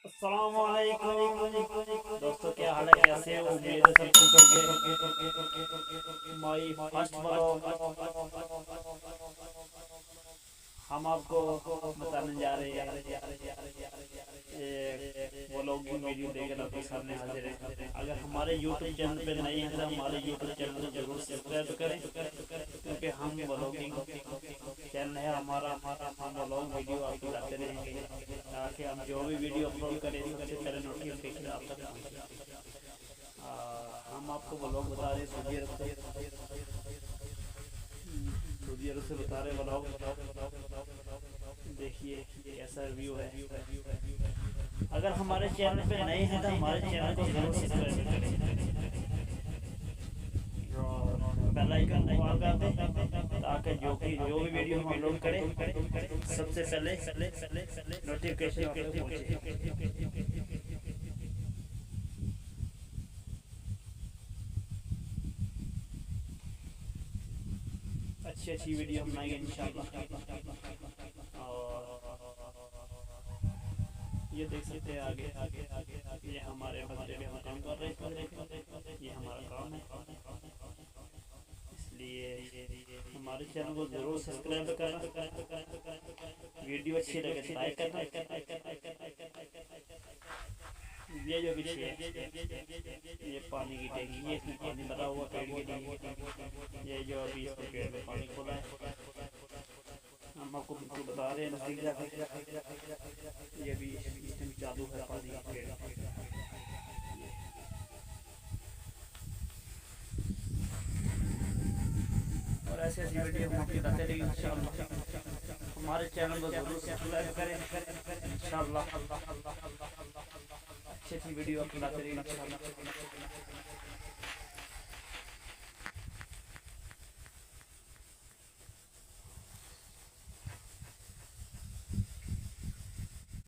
अस्सलाम वालेकुम दोस्तों, क्या हाल है? कैसे हो? उम्मीद है सब ठीक होंगे। माई फर्स्ट व्लॉग हम आपको बताने जा रहे हैं। व्लॉगिंग वीडियो लेकर आपके सामने हाजिर है। अगर हमारे यूट्यूब चैनल पे नए हैं तो हमारे यूट्यूब चैनल को जरूर सब्सक्राइब करें, क्योंकि हम व्लॉगिंग चैनल है हमारा। हम व्लॉग वीडियो आपको लाते रहेंगे ताकि हम जो भी वीडियो अपलोड करें सबसे पहले नोटिफिकेशन आप तक पहुँचे। हम आपको व्लॉग बता रहे सऊदी अरब से बता रहे व्लॉग। देखिए कैसा व्यू है। अगर हमारे चैनल पे नए हैं तो हमारे चैनल को जरूर सब्सक्राइब करें और बेल आइकन ऑन कर दें ताकि जो भी वीडियो हम अपलोड करें सबसे पहले नोटिफिकेशन आप तक पहुंचे। अच्छी अच्छी वीडियो बनाएंगे इंशाल्लाह। और ये देख सकते हैं आगे आगे आगे आगे ये हमारे बंदे भी हम काम कर रहे हैं। ये हमारा काम है, इसलिए हमारे चैनल को जरूर सब्सक्राइब करना। वीडियो अच्छी लगे तो लाइक करना। ये जो पीछे है ये पानी की टैंकी है, इसमें पानी भरा हुआ पेड़ के लिए। ये जो अभी इसके पेड़ में पानी खोला है हम आपको बिल्कुल बता रहे हैं नजदीक जाकर। ये भी सिस्टम चालू है पानी का पेड़। और ऐसे ऐसी वीडियो हम आपको बताते रहेंगे इंशाअल्लाह। हमारे चैनल को जरूर सब्सक्राइब करें इंशाअल्लाह। अच्छी अच्छी वीडियो आपको लाते रहेंगे इंशाअल्लाह।